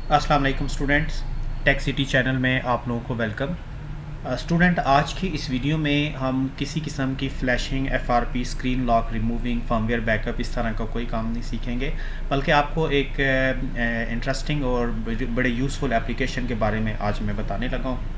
अस्सलाम वालेकुम students, tech city channel में आप लोगों को वेलकम। स्टूडेंट, आज की इस वीडियो में हम किसी किस्म की flashing, FRP, screen lock removing, firmware backup इस तरह का कोई काम नहीं सीखेंगे, बल्कि आपको एक इंटरेस्टिंग और बड़े यूज़फुल एप्लीकेशन के बारे में आज मैं बताने लगा हूँ।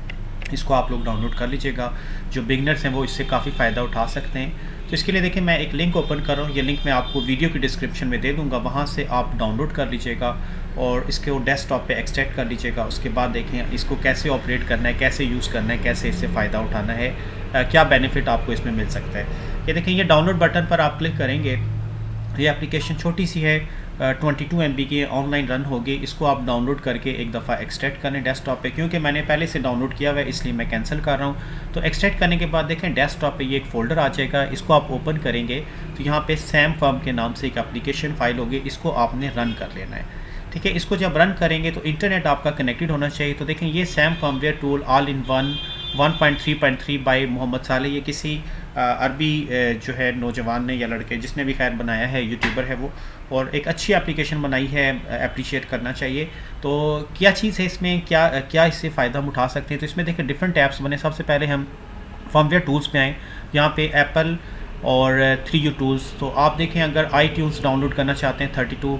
इसको आप लोग डाउनलोड कर लीजिएगा। जो बिगनर्स हैं वो इससे काफ़ी फ़ायदा उठा सकते हैं। तो इसके लिए देखिए, मैं एक लिंक ओपन कर रहा हूँ। ये लिंक मैं आपको वीडियो की डिस्क्रिप्शन में दे दूँगा, वहाँ से आप डाउनलोड कर लीजिएगा और इसके वो डेस्कटॉप पे एक्सट्रैक्ट कर लीजिएगा। उसके बाद देखें इसको कैसे ऑपरेट करना है, कैसे यूज़ करना है, कैसे इससे फ़ायदा उठाना है, क्या बेनिफिट आपको इसमें मिल सकता है। ये देखें, ये डाउनलोड बटन पर आप क्लिक करेंगे। ये एप्लीकेशन छोटी सी है, 22 MB की ऑनलाइन रन होगी। इसको आप डाउनलोड करके एक दफ़ा एक्सट्रैक्ट करें डेस्कटॉप पे, क्योंकि मैंने पहले से डाउनलोड किया हुआ है इसलिए मैं कैंसिल कर रहा हूँ। तो एक्सट्रैक्ट करने के बाद देखें डेस्कटॉप पे ये एक फ़ोल्डर आ जाएगा। इसको आप ओपन करेंगे तो यहाँ पे सैम फर्म के नाम से एक एप्लीकेशन फ़ाइल होगी, इसको आपने रन कर लेना है। ठीक है, इसको जब रन करेंगे तो इंटरनेट आपका कनेक्टेड होना चाहिए। तो देखें, ये Sam firmware tool all in one 1.3.3 by Mohammed Saleh, ये किसी अरबी जो है नौजवान ने या लड़के जिसने भी खैर बनाया है, यूट्यूबर है वो, और एक अच्छी एप्लीकेशन बनाई है, अप्रिशिएट करना चाहिए। तो क्या चीज़ है इसमें, क्या क्या इससे फ़ायदा हम उठा सकते हैं। तो इसमें देखिए डिफरेंट ऐप्स बने। सबसे पहले हम फर्मवेयर टूल्स पे आएँ। यहाँ पे एप्पल और 3U टूल्स। तो आप देखें, अगर iTunes डाउनलोड करना चाहते हैं 32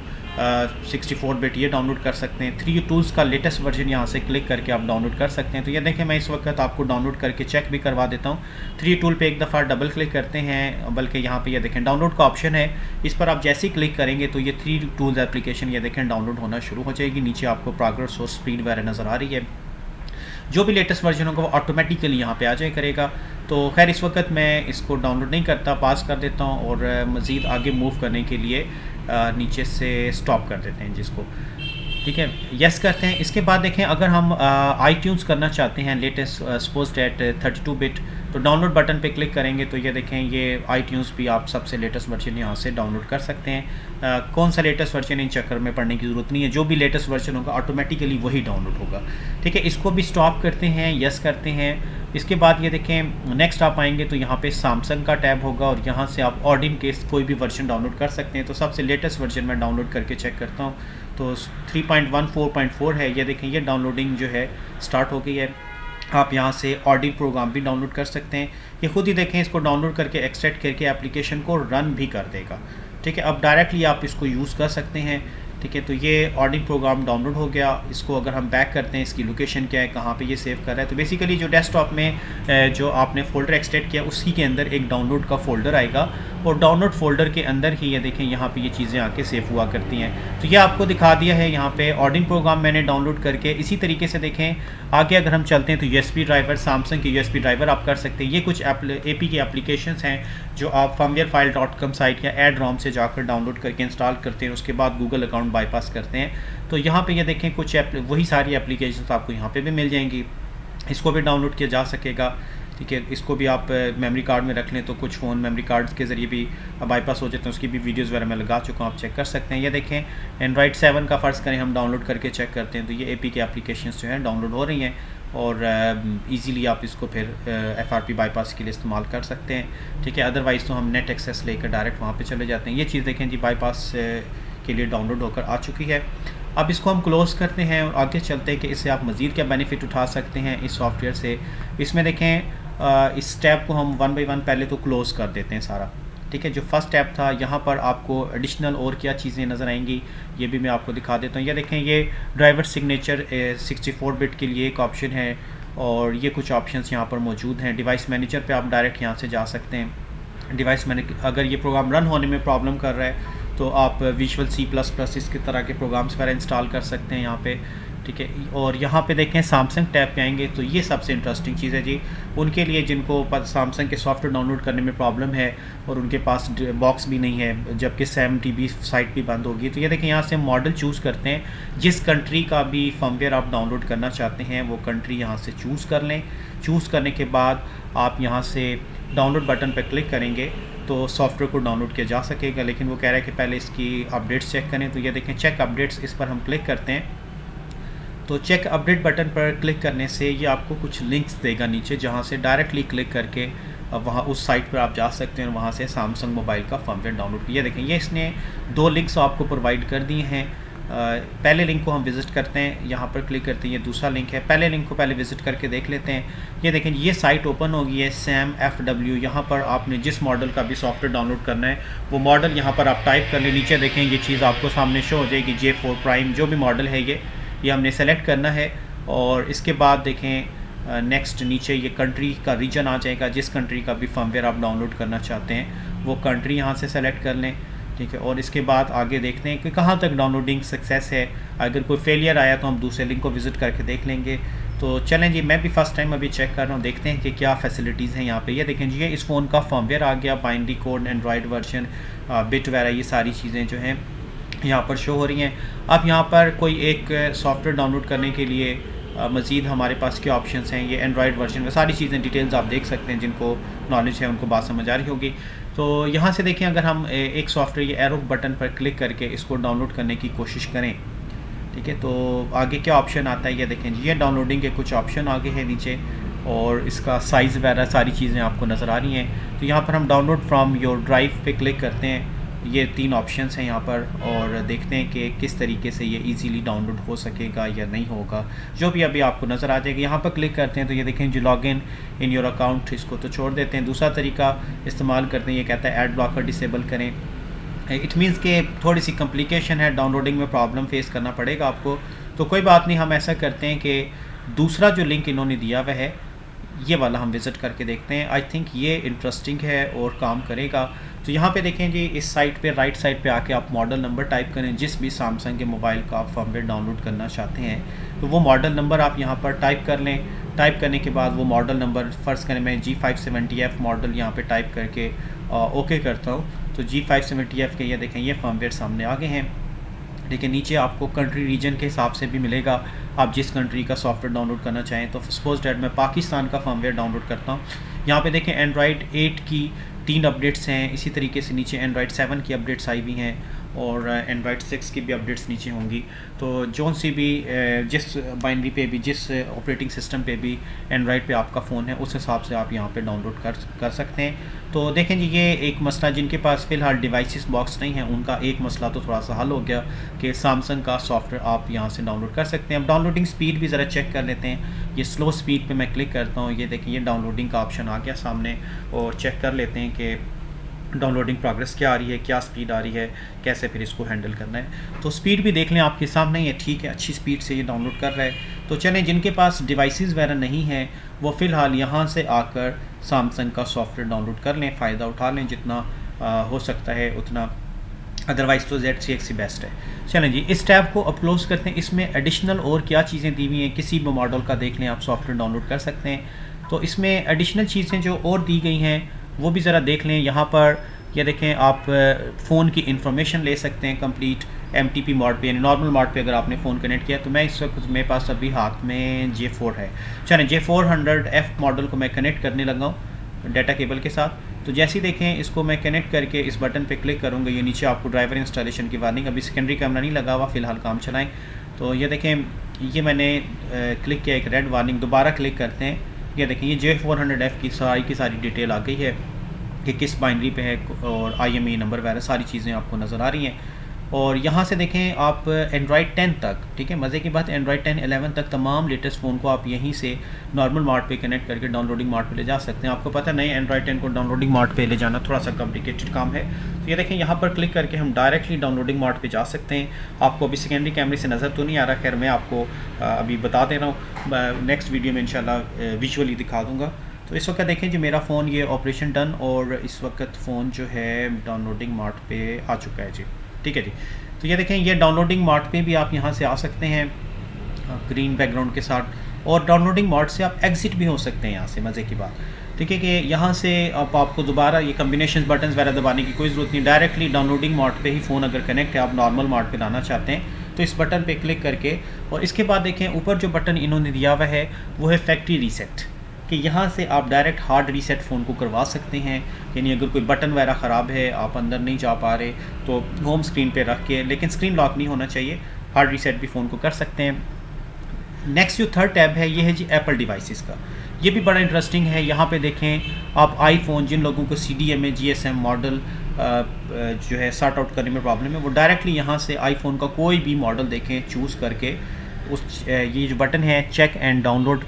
64 बिट, ये डाउनलोड कर सकते हैं। 3U टूल्स का लेटेस्ट वर्जन यहाँ से क्लिक करके आप डाउनलोड कर सकते हैं। तो ये देखें, मैं इस वक्त आपको डाउनलोड करके चेक भी करवा देता हूँ। 3U टूल पे एक दफ़ा डबल क्लिक करते हैं, बल्कि यहाँ पे ये देखें डाउनलोड का ऑप्शन है, इस पर आप जैसे ही क्लिक करेंगे तो ये 3U टूल्स एप्लीकेशन ये देखें डाउनलोड होना शुरू हो जाएगी। नीचे आपको प्रोग्रेस और स्पीड वगैरह नज़र आ रही है। जो भी लेटेस्ट वर्जन होगा वो ऑटोमेटिकली यहाँ पे आ जाए करेगा। तो खैर इस वक्त मैं इसको डाउनलोड नहीं करता, पास कर देता हूँ और मज़ीद आगे मूव करने के लिए नीचे से स्टॉप कर देते हैं जिसको। ठीक है, यस करते हैं। इसके बाद देखें, अगर हम iTunes करना चाहते हैं लेटेस्ट सपोज डेट 32 बिट, तो डाउनलोड बटन पे क्लिक करेंगे तो ये देखें, ये iTunes भी आप सबसे लेटेस्ट वर्जन यहाँ से डाउनलोड कर सकते हैं। कौन सा लेटेस्ट वर्जन, इन चक्कर में पढ़ने की ज़रूरत नहीं है। जो भी लेटेस्ट वर्जन होगा ऑटोमेटिकली वही डाउनलोड होगा। ठीक है, इसको भी स्टॉप करते हैं, यस करते हैं। इसके बाद ये देखें, नेक्स्ट आप आएंगे तो यहाँ पे सैमसंग का टैब होगा और यहाँ से आप ऑडिन के कोई भी वर्जन डाउनलोड कर सकते हैं। तो सबसे लेटेस्ट वर्जन मैं डाउनलोड करके चेक करता हूँ, तो 3.14.4 है। ये देखें, ये डाउनलोडिंग जो है स्टार्ट हो गई है। आप यहाँ से ऑडिन प्रोग्राम भी डाउनलोड कर सकते हैं। ये खुद ही देखें, इसको डाउनलोड करके एक्सट्रैक्ट करके एप्लीकेशन को रन भी कर देगा। ठीक है, अब डायरेक्टली आप इसको यूज़ कर सकते हैं। ठीक है, तो ये ऑडिन प्रोग्राम डाउनलोड हो गया। इसको अगर हम बैक करते हैं, इसकी लोकेशन क्या है, कहाँ पे ये सेव कर रहा है, तो बेसिकली जो डेस्कटॉप में जो आपने फ़ोल्डर एक्सट्रैक्ट किया उसी के अंदर एक डाउनलोड का फ़ोल्डर आएगा और डाउनलोड फ़ोल्डर के अंदर ही ये देखें यहाँ पे ये चीज़ें आके सेव हुआ करती हैं। तो ये आपको दिखा दिया है यहाँ पे ऑडिन प्रोग्राम मैंने डाउनलोड करके। इसी तरीके से देखें आगे अगर हम चलते हैं तो USB ड्राइवर, सैमसंग के USB ड्राइवर आप कर सकते हैं। ये कुछ APK एप्लीकेशंस हैं जो आप firmwarefile.com साइट या एड-रोम से जाकर डाउनलोड करके इंस्टॉल करते हैं, उसके बाद गूगल अकाउंट बाईपास करते हैं। तो यहाँ पे ये देखें कुछ वही सारी एप्लीकेशंस आपको यहाँ पे भी मिल जाएंगी। इसको भी डाउनलोड किया जा सकेगा। ठीक है, इसको भी आप मेमोरी कार्ड में रख लें तो कुछ फ़ोन मेमोरी कार्ड के ज़रिए भी बाईपास हो जाते हैं। उसकी भी वीडियोज़ वगैरह मैं लगा चुका हूँ, आप चेक कर सकते हैं। ये देखें, एंड्रॉइड 7 का फ़र्ज़ करें हम डाउनलोड करके चेक करते हैं तो ये APK एप्लीकेशंस जो हैं डाउनलोड हो रही हैं और इजीली आप इसको फिर FRP बाईपास के लिए इस्तेमाल कर सकते हैं। ठीक है, अदरवाइज़ तो हम नेट एक्सेस लेकर डायरेक्ट वहाँ पे चले जाते हैं। ये चीज़ देखें जी, बाईपास के लिए डाउनलोड होकर आ चुकी है। अब इसको हम क्लोज़ करते हैं और आगे चलते हैं कि इससे आप मज़ीद क्या बेनिफिट उठा सकते हैं इस सॉफ्टवेयर से। इसमें देखें, इस टैब को हम 1 बाय 1 पहले तो क्लोज़ कर देते हैं सारा। ठीक है, जो फर्स्ट टैब था यहाँ पर आपको एडिशनल और क्या चीज़ें नज़र आएंगी ये भी मैं आपको दिखा देता हूँ। ये देखें, ये ड्राइवर सिग्नेचर 64 बिट के लिए एक ऑप्शन है और ये कुछ ऑप्शंस यहाँ पर मौजूद हैं। डिवाइस मैनेजर पे आप डायरेक्ट यहाँ से जा सकते हैं। डिवाइस मैनेजर, अगर ये प्रोग्राम रन होने में प्रॉब्लम कर रहा है तो आप विजुअल C++ इसके तरह के प्रोग्राम्स वगैरह इंस्टॉल कर सकते हैं यहाँ पे। ठीक है, और यहाँ पे देखें सैमसंग टैब पे आएंगे तो ये सबसे इंटरेस्टिंग चीज़ है जी, उनके लिए जिनको सैमसंग के सॉफ्टवेयर डाउनलोड करने में प्रॉब्लम है और उनके पास बॉक्स भी नहीं है, जबकि SAMTB साइट भी बंद होगी। तो ये देखें, यहाँ से मॉडल चूज़ करते हैं। जिस कंट्री का भी फर्मवेयर आप डाउनलोड करना चाहते हैं वो कंट्री यहाँ से चूज़ कर लें। चूज़ करने के बाद आप यहाँ से डाउनलोड बटन पर क्लिक करेंगे तो सॉफ्टवेयर को डाउनलोड किया जा सकेगा, लेकिन वो कह रहा है कि पहले इसकी अपडेट्स चेक करें। तो ये देखें, चेक अपडेट्स, इस पर हम क्लिक करते हैं तो चेक अपडेट बटन पर क्लिक करने से ये आपको कुछ लिंक्स देगा नीचे, जहाँ से डायरेक्टली क्लिक करके वहाँ उस साइट पर आप जा सकते हैं और वहाँ से सैमसंग मोबाइल का फर्मवेयर डाउनलोड किया। देखें, ये इसने 2 लिंक्स आपको प्रोवाइड कर दिए हैं पहले लिंक को हम विज़िट करते हैं, यहाँ पर क्लिक करते हैं, ये दूसरा लिंक है। पहले लिंक को पहले विज़िट करके देख लेते हैं। ये देखें ये साइट ओपन हो गई है SAMFW। यहाँ पर आपने जिस मॉडल का भी सॉफ्टवेयर डाउनलोड करना है वो मॉडल यहाँ पर आप टाइप कर लें। नीचे देखें ये चीज़ आपको सामने शो हो जाएगी, J4 प्राइम जो भी मॉडल है ये हमने सेलेक्ट करना है। और इसके बाद देखें नेक्स्ट नीचे ये कंट्री का रीजन आ जाएगा। जिस कंट्री का भी फर्मवेयर आप डाउनलोड करना चाहते हैं वो कंट्री यहाँ से सेलेक्ट कर लें, ठीक है। और इसके बाद आगे देखते हैं कि कहाँ तक डाउनलोडिंग सक्सेस है। अगर कोई फेलियर आया तो हम दूसरे लिंक को विज़िट करके देख लेंगे। तो चलें जी, मैं भी फ़र्स्ट टाइम अभी चेक कर रहा हूँ, देखते हैं कि क्या फैसिलिटीज़ हैं यहाँ पे। ये देखें जी, इस फ़ोन का फर्मवेयर आ गया, binary code, Android version, bit वगैरह, ये सारी चीज़ें जो हैं यहाँ पर शो हो रही हैं। अब यहाँ पर कोई एक सॉफ्टवेयर डाउनलोड करने के लिए मज़ीद हमारे पास क्या ऑप्शंस हैं, ये एंड्रॉयड वर्जन में सारी चीज़ें डिटेल्स आप देख सकते हैं। जिनको नॉलेज है उनको बात समझ आ रही होगी। तो यहाँ से देखें, अगर हम एक सॉफ्टवेयर ये एरो बटन पर क्लिक करके इसको डाउनलोड करने की कोशिश करें, ठीक है, तो आगे क्या ऑप्शन आता है ये देखें जी, ये डाउनलोडिंग के कुछ ऑप्शन आगे हैं नीचे, और इसका साइज़ वगैरह सारी चीज़ें आपको नज़र आ रही हैं। तो यहाँ पर हम डाउनलोड फ्रॉम योर ड्राइव पे क्लिक करते हैं। ये 3 ऑप्शंस हैं यहाँ पर, और देखते हैं कि किस तरीके से ये इजीली डाउनलोड हो सकेगा या नहीं होगा, जो भी अभी आपको नज़र आ जाएगा। यहाँ पर क्लिक करते हैं तो ये देखें जो लॉगिन इन योर अकाउंट, इसको तो छोड़ देते हैं। दूसरा तरीका इस्तेमाल करते हैं, ये कहता है ऐड ब्लॉकर डिसेबल करें। इट मीन्स कि थोड़ी सी कॉम्प्लिकेशन है, डाउनलोडिंग में प्रॉब्लम फेस करना पड़ेगा आपको। तो कोई बात नहीं, हम ऐसा करते हैं कि दूसरा जो लिंक इन्होंने दिया हुआ है ये वाला हम विज़िट करके देखते हैं। आई थिंक ये इंटरेस्टिंग है और काम करेगा। तो यहाँ पे देखें जी, इस साइट पे राइट साइड पे आके आप मॉडल नंबर टाइप करें, जिस भी सैमसंग के मोबाइल का आप फर्मवेयर डाउनलोड करना चाहते हैं तो वो मॉडल नंबर आप यहाँ पर टाइप कर लें। टाइप करने के बाद वो मॉडल नंबर, फ़र्ज़ करें मैं G570F मॉडल यहाँ पे टाइप करके ओके करता हूँ, तो G570F के ये देखें ये फर्मवेयर सामने आ गए हैं। लेकिन नीचे आपको कंट्री रीजन के हिसाब से भी मिलेगा, आप जिस कंट्री का सॉफ्टवेयर डाउनलोड करना चाहें। तो सपोज डैट मैं पाकिस्तान का फर्मवेयर डाउनलोड करता हूँ। यहाँ पे देखें एंड्रॉयड 8 की 3 अपडेट्स हैं, इसी तरीके से नीचे एंड्रॉयड 7 की अपडेट्स आई हुई हैं, और एंड्रॉयड 6 की भी अपडेट्स नीचे होंगी। तो जोन सी भी जिस बाइनरी पे भी, जिस ऑपरेटिंग सिस्टम पे भी एंड्रॉयड पे आपका फ़ोन है, उस हिसाब से आप यहाँ पे डाउनलोड कर सकते हैं। तो देखें जी, ये एक मसला, जिनके पास फ़िलहाल डिवाइसेस बॉक्स नहीं है उनका एक मसला तो थोड़ा सा हल हो गया कि सैमसंग का सॉफ्टवेयर आप यहाँ से डाउनलोड कर सकते हैं। अब डाउनलोडिंग स्पीड भी ज़रा चेक कर लेते हैं। ये स्लो स्पीड पे मैं क्लिक करता हूँ, ये देखें ये डाउनलोडिंग का ऑप्शन आ गया सामने, और चेक कर लेते हैं कि डाउनलोडिंग प्रोग्रेस क्या आ रही है, क्या स्पीड आ रही है, कैसे फिर इसको हैंडल करना है। तो स्पीड भी देख लें आपके सामने, ये ठीक है, अच्छी स्पीड से ये डाउनलोड कर रहा है। तो चलें, जिनके पास डिवाइसेस वगैरह नहीं हैं वो फ़िलहाल यहाँ से आकर सैमसंग का सॉफ्टवेयर डाउनलोड कर लें, फ़ायदा उठा लें जितना हो सकता है उतना, अदरवाइज़ तो Z3X ही बेस्ट है। चलें जी, इस टैब को क्लोज करते हैं। इसमें एडिशनल और क्या चीज़ें दी हुई हैं, किसी भी मॉडल का देख लें आप सॉफ्टवेयर डाउनलोड कर सकते हैं। तो इसमें एडिशनल चीज़ें जो और दी गई हैं वो भी ज़रा देख लें। यहाँ पर ये देखें, आप फ़ोन की इंफॉर्मेशन ले सकते हैं कंप्लीट MTP मोड पे, यानी नॉर्मल मोड पे अगर आपने फ़ोन कनेक्ट किया। तो मैं इस वक्त मेरे पास अभी हाथ में J4 है। चलें, J400F मॉडल को मैं कनेक्ट करने लगा हूँ डाटा केबल के साथ। तो जैसे ही देखें इसको मैं कनेक्ट करके इस बटन पे क्लिक करूँगा, ये नीचे आपको ड्राइवर इंस्टॉलेशन की वार्निंग, अभी सेकेंडरी कैमरा नहीं लगा हुआ, फ़िलहाल काम चलाएँ। तो ये देखें, ये मैंने क्लिक किया, एक रेड वार्निंग, दोबारा क्लिक करते हैं। ये देखें ये J400F की सारी डिटेल आ गई है कि किस बाइनरी पे है, और IMEI नंबर वगैरह सारी चीज़ें आपको नज़र आ रही हैं। और यहाँ से देखें आप एंड्रॉयड 10 तक, ठीक है, मज़े की बात, एंड्रॉयड 10, 11 तक तमाम लेटेस्ट फ़ोन को आप यहीं से नॉर्मल मोड पे कनेक्ट करके डाउनलोडिंग मोड पे ले जा सकते हैं। आपको पता नहीं, एंड्रॉयड 10 को डाउनलोडिंग मोड पे ले जाना थोड़ा सा कॉम्प्लिकेटेड काम है। तो ये देखें, यहाँ पर क्लिक करके हम डायरेक्टली डाउनलोडिंग मोड पे जा सकते हैं। आपको अभी सेकेंडरी कैमरे से नज़र तो नहीं आ रहा, खैर मैं आपको अभी बता दे रहा हूँ, नेक्स्ट वीडियो में इंशाल्लाह विजुअली दिखा दूँगा। तो इस वक्त देखें जो मेरा फ़ोन ये ऑपरेशन डन, और इस वक्त फ़ोन जो है डाउनलोडिंग मोड पे आ चुका है जी, ठीक है जी। तो ये देखें, ये डाउनलोडिंग मोड पे भी आप यहाँ से आ सकते हैं ग्रीन बैकग्राउंड के साथ, और डाउनलोडिंग मोड से आप एग्ज़िट भी हो सकते हैं यहाँ से, मज़े की बात, ठीक है, कि यहाँ से आपको दोबारा ये कम्बिनेशन बटन्स वगैरह दबाने की कोई ज़रूरत नहीं। डायरेक्टली डाउनलोडिंग मोड पे ही फ़ोन अगर कनेक्ट है, आप नॉर्मल मोड पे लाना चाहते हैं तो इस बटन पे क्लिक करके, और इसके बाद देखें ऊपर जो बटन इन्होंने दिया हुआ है वो है फैक्ट्री रीसेट, कि यहाँ से आप डायरेक्ट हार्ड रीसेट फ़ोन को करवा सकते हैं। यानी अगर कोई बटन वगैरह ख़राब है, आप अंदर नहीं जा पा रहे, तो होम स्क्रीन पे रख के, लेकिन स्क्रीन लॉक नहीं होना चाहिए, हार्ड रीसेट भी फ़ोन को कर सकते हैं। नेक्स्ट जो थर्ड टैब है ये है जी एप्पल डिवाइसेस का। ये भी बड़ा इंटरेस्टिंग है। यहाँ पे देखें आप आईफोन, जिन लोगों को CDMA GSM मॉडल जो है सॉर्ट आउट करने में प्रॉब्लम है, वो डायरेक्टली यहाँ से आईफोन का कोई भी मॉडल देखें चूज़ करके उस ये जो बटन है चेक एंड डाउनलोड,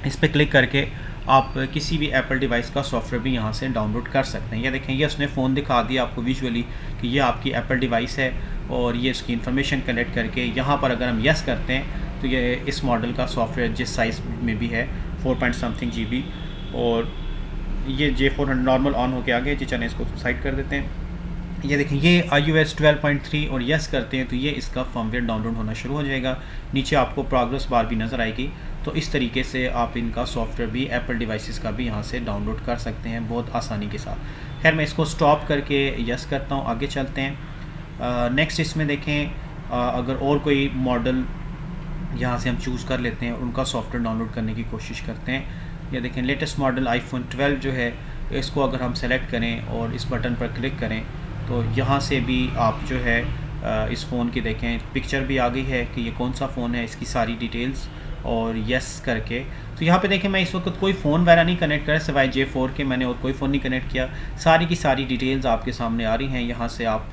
इस पर क्लिक करके आप किसी भी एप्पल डिवाइस का सॉफ्टवेयर भी यहाँ से डाउनलोड कर सकते हैं। ये देखें, ये उसने फ़ोन दिखा दिया आपको विजुअली कि ये आपकी एप्पल डिवाइस है और ये इसकी इन्फॉर्मेशन कलेक्ट करके यहाँ पर अगर हम यस करते हैं तो ये इस मॉडल का सॉफ्टवेयर जिस साइज़ में भी है 4.something GB, और ये J400 नॉर्मल ऑन होके आ गया जी। चलें इसको साइड कर देते हैं। ये देखें, ये iOS 12.3 और यस करते हैं तो ये इसका फर्मवेयर डाउनलोड होना शुरू हो जाएगा। नीचे आपको प्रोग्रेस बार भी नज़र आएगी। तो इस तरीके से आप इनका सॉफ्टवेयर भी एप्पल डिवाइसेस का भी यहाँ से डाउनलोड कर सकते हैं बहुत आसानी के साथ। खैर मैं इसको स्टॉप करके यस करता हूँ, आगे चलते हैं। नेक्स्ट इसमें देखें, अगर और कोई मॉडल यहाँ से हम चूज़ कर लेते हैं और उनका सॉफ्टवेयर डाउनलोड करने की कोशिश करते हैं। ये देखें, लेटेस्ट मॉडल iPhone 12 जो है, इसको अगर हम सेलेक्ट करें और इस बटन पर क्लिक करें तो यहाँ से भी आप जो है इस फ़ोन की देखें पिक्चर भी आ गई है कि ये कौन सा फ़ोन है, इसकी सारी डिटेल्स, और यस करके तो यहाँ पे देखें मैं इस वक्त कोई फ़ोन वगैरह नहीं कनेक्ट कर सिवाय J4 के, मैंने और कोई फ़ोन नहीं कनेक्ट किया। सारी की सारी डिटेल्स आपके सामने आ रही हैं। यहाँ से आप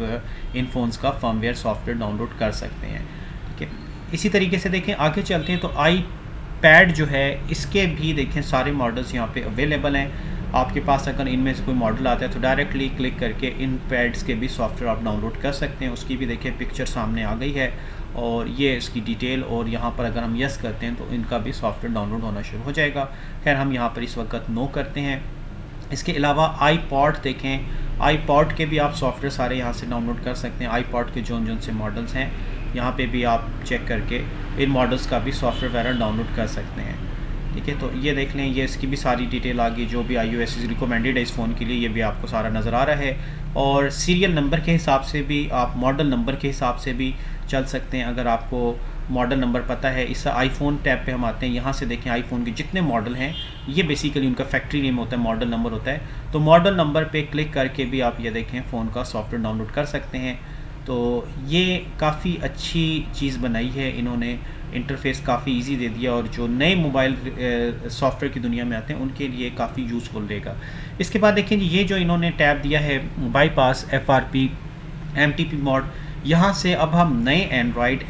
इन फ़ोन्स का फर्मवेयर सॉफ्टवेयर डाउनलोड कर सकते हैं। ठीक है, इसी तरीके से देखें आगे चलते हैं तो iPad जो है, इसके भी देखें सारे मॉडल्स यहाँ पे अवेलेबल हैं। आपके पास अगर इनमें से कोई मॉडल आता है तो डायरेक्टली क्लिक करके इन पैड्स के भी सॉफ्टवेयर आप डाउनलोड कर सकते हैं। उसकी भी देखिए पिक्चर सामने आ गई है और ये इसकी डिटेल, और यहाँ पर अगर हम यस करते हैं तो इनका भी सॉफ्टवेयर डाउनलोड होना शुरू हो जाएगा। खैर हम यहाँ पर इस वक्त नो करते हैं। इसके अलावा iPod देखें, iPod के भी आप सॉफ्टवेयर सारे यहाँ से डाउनलोड कर सकते हैं। iPod के जोन से मॉडल्स हैं यहाँ पे भी आप चेक करके इन मॉडल्स का भी सॉफ्टवेयर वगैरह डाउनलोड कर सकते हैं। ठीक है, तो ये देख लें, ये इसकी भी सारी डिटेल आ गई, जो भी iOS रिकमेंडेड है इस फ़ोन के लिए ये भी आपको सारा नज़र आ रहा है। और सीरियल नंबर के हिसाब से भी आप मॉडल नंबर के हिसाब से भी चल सकते हैं। अगर आपको मॉडल नंबर पता है, इस आईफोन टैब पे हम आते हैं, यहाँ से देखें आईफोन के जितने मॉडल हैं ये बेसिकली उनका फैक्ट्री नेम होता है, मॉडल नंबर होता है। तो मॉडल नंबर पे क्लिक करके भी आप ये देखें फ़ोन का सॉफ्टवेयर डाउनलोड कर सकते हैं। तो ये काफ़ी अच्छी चीज़ बनाई है इन्होंने, इंटरफेस काफ़ी इजी दे दिया, और जो नए मोबाइल सॉफ्टवेयर की दुनिया में आते हैं उनके लिए काफ़ी यूज़फुल रहेगा। इसके बाद देखें ये जो इन्होंने टैब दिया है बाईपास FRP MTP मोड, यहाँ से अब हम नए एंड्रॉयड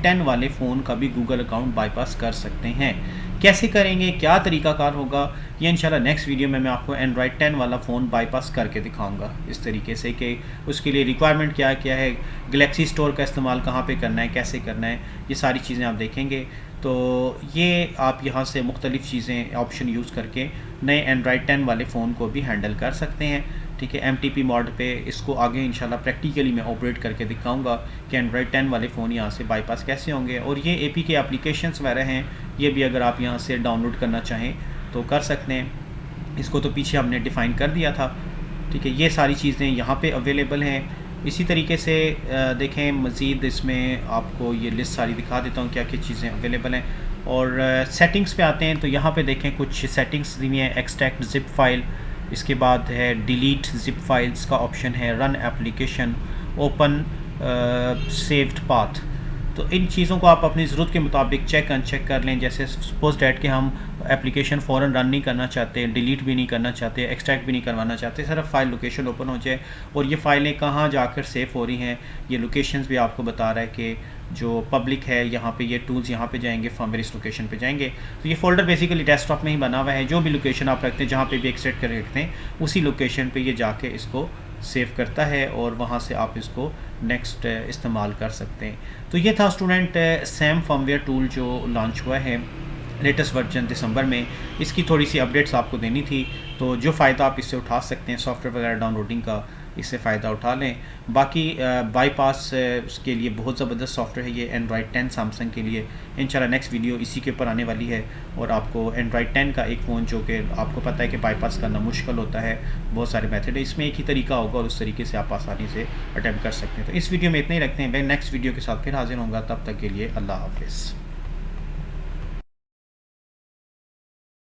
10 वाले फ़ोन का भी गूगल अकाउंट बाईपास कर सकते हैं। कैसे करेंगे, क्या तरीकाकार होगा, ये इंशाल्लाह नेक्स्ट वीडियो में मैं आपको एंड्रॉयड 10 वाला फ़ोन बाईपास करके दिखाऊंगा, इस तरीके से कि उसके लिए रिक्वायरमेंट क्या क्या है, गैलेक्सी स्टोर का इस्तेमाल कहाँ पे करना है, कैसे करना है, ये सारी चीज़ें आप देखेंगे। तो ये आप यहाँ से मुख्तलिफ़ चीज़ें ऑप्शन यूज़ करके नए एंड्रॉयड 10 वाले फ़ोन को भी हैंडल कर सकते हैं। ठीक है, MTP मोड पे इसको आगे इंशाल्लाह प्रैक्टिकली मैं ऑपरेट करके दिखाऊंगा कि एंड्रॉयड 10 वाले फ़ोन यहाँ से बाईपास कैसे होंगे। और ये APK एप्लीकेशंस वगैरह हैं, ये भी अगर आप यहाँ से डाउनलोड करना चाहें तो कर सकते हैं। इसको तो पीछे हमने डिफ़ाइन कर दिया था। ठीक है, ये सारी चीज़ें यहाँ पे अवेलेबल हैं। इसी तरीके से देखें मज़ीद इसमें आपको ये लिस्ट सारी दिखा देता हूँ क्या क्या चीज़ें अवेलेबल हैं। और सेटिंग्स पे आते हैं तो यहाँ पे देखें कुछ सेटिंग्स दी हैं, एक्सट्रैक्ट ज़िप फाइल, इसके बाद है डिलीट ज़िप फाइल्स का ऑप्शन है, run application, open saved path. तो इन चीज़ों को आप अपनी ज़रूरत के मुताबिक चेक अनचेक कर लें। जैसे सपोज डैट कि हम एप्लीकेशन फ़ौरन रन नहीं करना चाहते, डिलीट भी नहीं करना चाहते, एक्सट्रैक्ट भी नहीं करवाना चाहते, सिर्फ फाइल लोकेशन ओपन हो जाए और ये फ़ाइलें कहाँ जाकर सेव हो रही हैं, ये लोकेशंस भी आपको बता रहा है कि जो पब्लिक है यहाँ पे ये टूल्स यहाँ पे जाएंगे, फर्मवेयर इस लोकेशन पे जाएंगे। तो ये फ़ोल्डर बेसिकली डेस्कटॉप में ही बना हुआ है, जो भी लोकेशन आप रखते हैं, जहाँ पे भी एक्सट्रैक्ट कर रखते हैं उसी लोकेशन पे ये जाके इसको सेव करता है और वहाँ से आप इसको नेक्स्ट इस्तेमाल कर सकते हैं। तो ये था स्टूडेंट सैम फर्मवेयर टूल जो लॉन्च हुआ है लेटेस्ट वर्जन दिसंबर में। इसकी थोड़ी सी अपडेट्स आपको देनी थी, तो जो फ़ायदा आप इससे उठा सकते हैं सॉफ्टवेयर वगैरह डाउनलोडिंग का, इससे फ़ायदा उठा लें। बाकी बाईपास के लिए बहुत ज़बरदस्त सॉफ्टवेयर है ये एंड्रॉयड 10 सैमसंग के लिए। इंशाल्लाह नेक्स्ट वीडियो इसी के ऊपर आने वाली है और आपको एंड्रॉयड 10 का एक फ़ोन जो कि आपको पता है कि बाईपास करना मुश्किल होता है, बहुत सारे मेथड है, इसमें एक ही तरीका होगा और उस तरीके से आप आसानी से अटैम्प्ट कर सकते हैं। तो इस वीडियो में इतना ही रखते हैं, मैं नेक्स्ट वीडियो के साथ फिर हाजिर होऊंगा, तब तक के लिए अल्लाह हाफिज़।